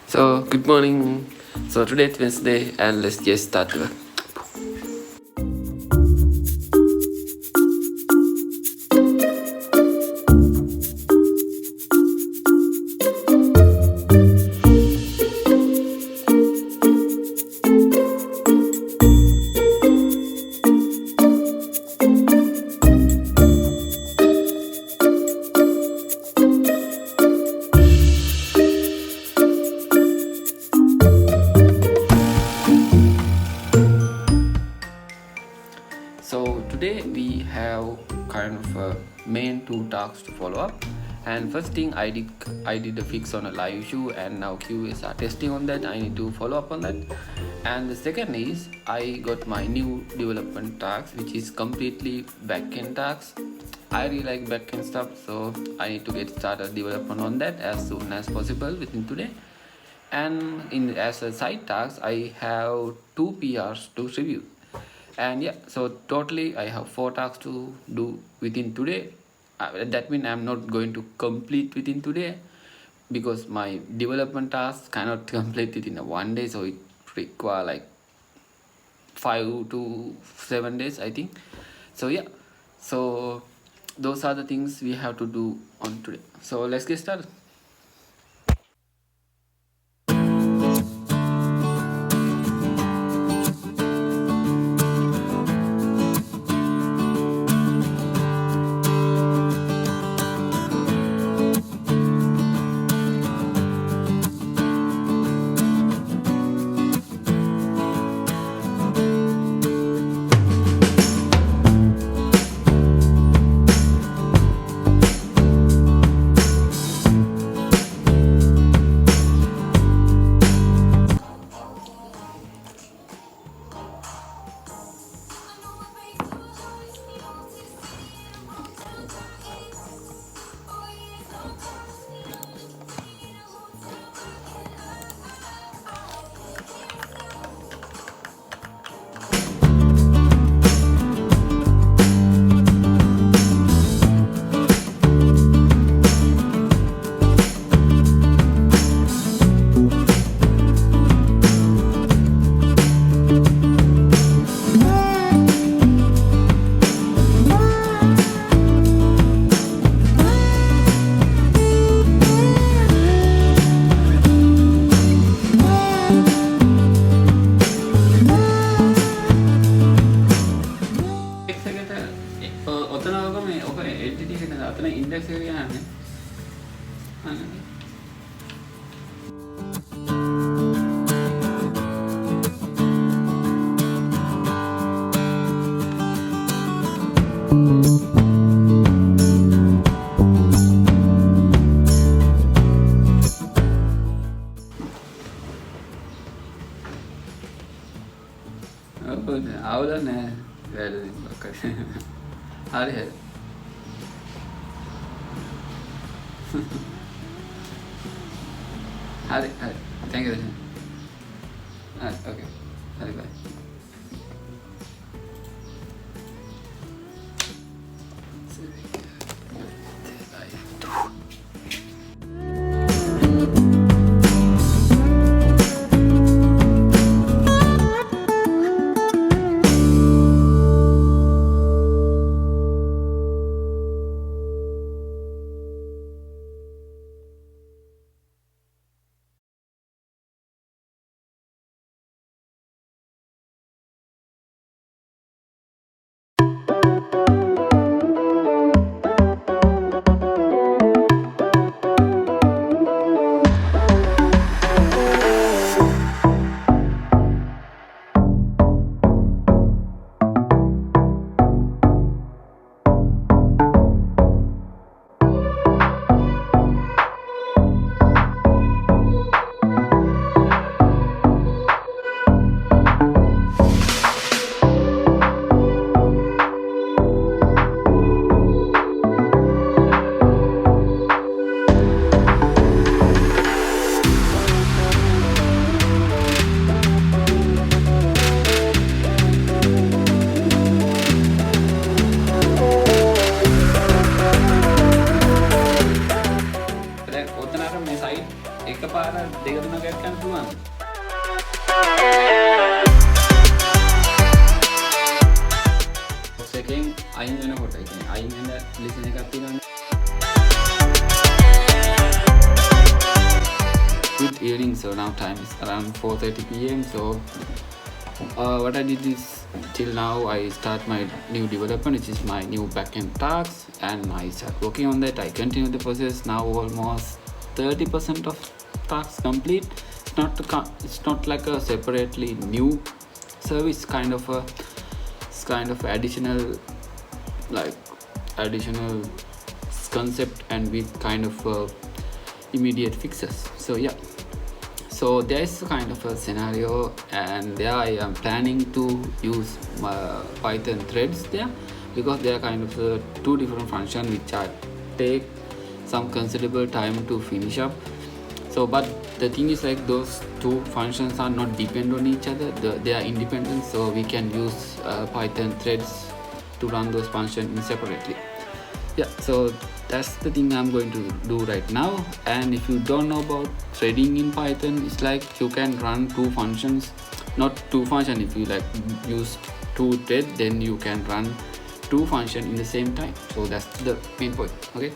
So good morning. So today it's Wednesday and let's get started. So today we have kind of main two tasks to follow up. And first thing I did a fix on a live issue, and now QAs are testing on that. I need to follow up on that. And the second is I got my new development task, which is completely backend task. I really like backend stuff, so I need to get started development on that as soon as possible within today. And as a side task, I have 2 PRs to review. And yeah, so totally I have 4 tasks to do within today. That means I'm not going to complete within today, because my development task cannot complete it in a 1 day, so it require like 5 to 7 days, I think. So yeah, so those are the things we have to do on today. So let's get started. ඔතන ඔක LTT එකට අතන index එක යන්නේ. අවුල නෑ වැඩ හරි හරි හරි හරි thank you okay හරි bye. පාර දෙක තුනක් යන්න පුළුවන්. එකෙන් අයින් වෙනකොට කියන්නේ අයින් වෙන ලිසන් එකක් තියෙනවානේ. Good evening. So now time is around 4:30 p.m. So what I did is till now I start my new development, which is my new backend task, and I start working on that. I continue the process. Now almost 30% of tasks complete. It's not like a separately new service, kind of additional concept and with kind of immediate fixes. So yeah, so there is kind of a scenario, and there I am planning to use Python threads there, because they are kind of two different functions which I take some considerable time to finish up. So but the thing is, like, those two functions are not depend on each other, they are independent, so we can use Python threads to run those functions separately. Yeah, so that's the thing I'm going to do right now. And if you don't know about threading in Python, it's like you can run two functions, not two functions. If you like use two thread, then you can run two functions in the same time. So that's the main point. Okay,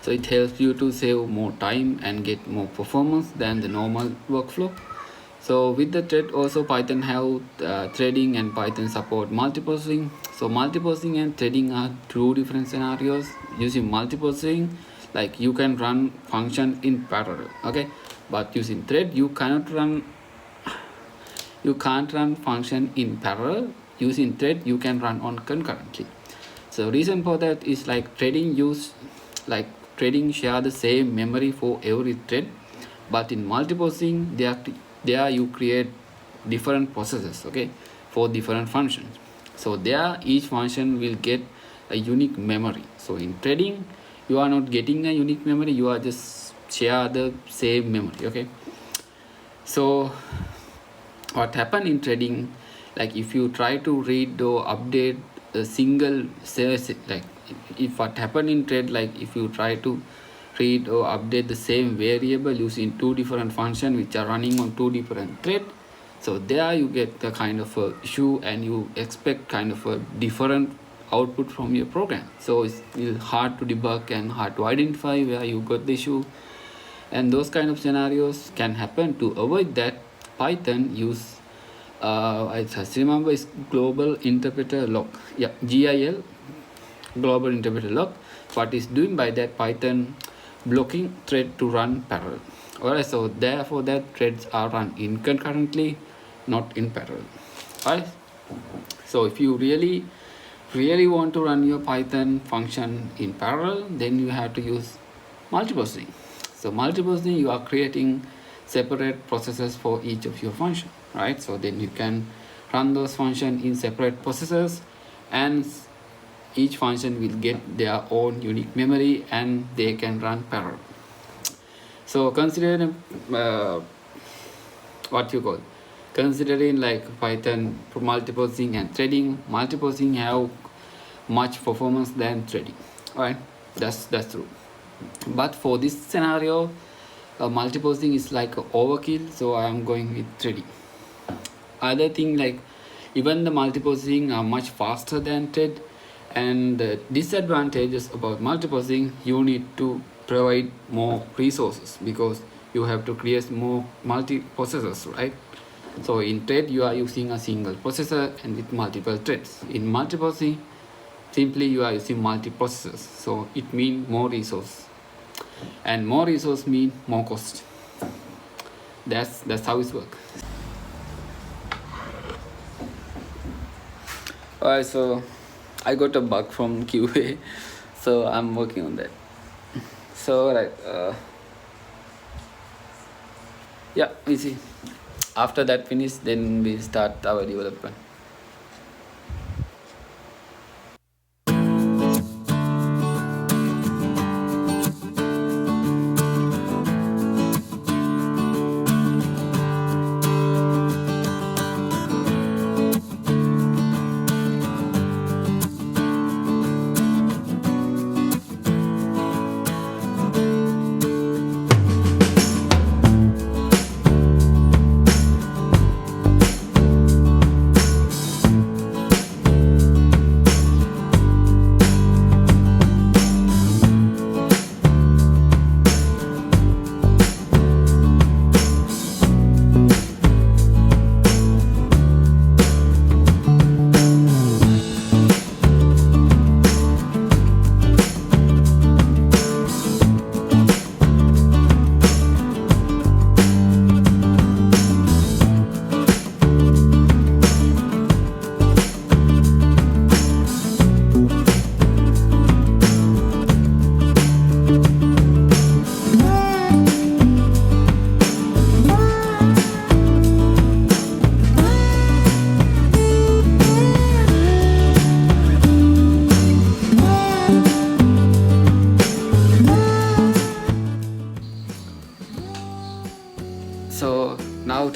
so it helps you to save more time and get more performance than the normal workflow. So with the thread also, Python have threading, and Python support multiprocessing. So multiprocessing and threading are two different scenarios. Using multiprocessing, like, you can run function in parallel, okay, but using thread you can't run function in parallel. Using thread you can run on concurrently. So reason for that is, like, threading share the same memory for every thread, but in multiprocessing there you create different processes, okay, for different functions. So there each function will get a unique memory. So in threading you are not getting a unique memory, you are just share the same memory, okay. So what happen in threading, like, if you try to read or update a single like, if what happen in thread, like, if you try to read or update the same variable using two different functions which are running on two different threads, so there you get the kind of a issue, and you expect kind of a different output from your program. So it's hard to debug and hard to identify where you got the issue, and those kind of scenarios can happen. To avoid that, Python use I just remember it's global interpreter lock, yeah, GIL, global interpreter lock. What is doing by that, Python blocking thread to run parallel. Alright, so therefore that threads are run in concurrently, not in parallel. Alright, so if you really want to run your Python function in parallel, then you have to use multiprocessing. So multiprocessing, you are creating separate processes for each of your function, right? So then you can run those functions in separate processes, and each function will get their own unique memory, and they can run parallel. So considering considering like Python for multiprocessing and threading, multiprocessing have much performance than threading. Alright, that's true. But for this scenario, multiprocessing is like overkill, so I am going with threading. Other thing, like, even the multiprocessing are much faster than thread, and the disadvantages about multiprocessing, you need to provide more resources because you have to create more multiprocessors, right? So in thread you are using a single processor and with multiple threads. In multiprocessing, simply you are using multiprocessors, so it means more resource, and more resource mean more cost. That's how it works. Alright, so I got a bug from QA, so I'm working on that. So like yeah, we see. After that finish, then we start our development.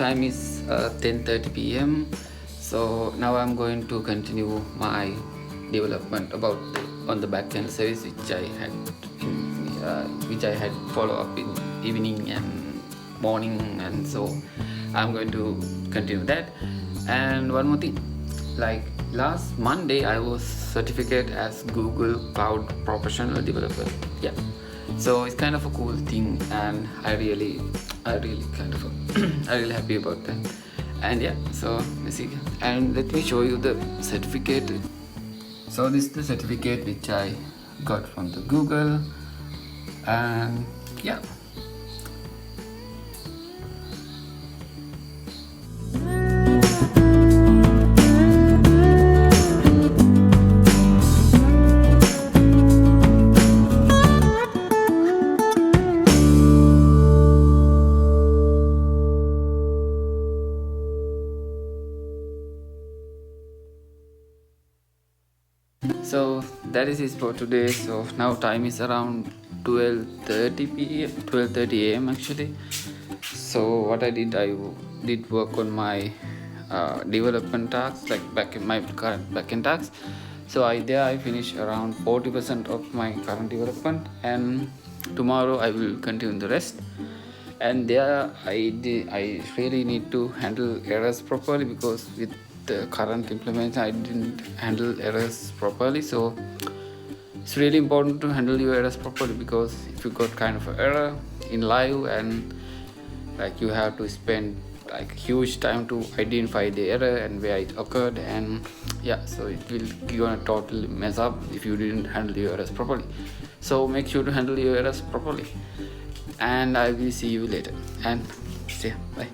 time is 10:30 p.m. So now I'm going to continue my development about on the backend service which I had follow up in evening and morning, and so I'm going to continue that. And one more thing, like last Monday I was certificate as Google Cloud Professional Developer. Yeah, so it's kind of a cool thing, and I really kind of I really happy about that. And yeah, so let's see, and let me show you the certificate. So this is the certificate which I got from the Google, and yeah. So that is it for today. So now time is around 12:30 p.m. 12:30 a.m. actually. So what I did work on my development tasks, like my current backend tasks. So I finished around 40% of my current development, and tomorrow I will continue the rest. And there I really need to handle errors properly, because with the current implementation I didn't handle errors properly. So it's really important to handle your errors properly, because if you got kind of an error in live, and like you have to spend like huge time to identify the error and where it occurred, and yeah, so it will gonna totally mess up if you didn't handle your errors properly. So make sure to handle your errors properly, and I will see you later, and see ya, bye.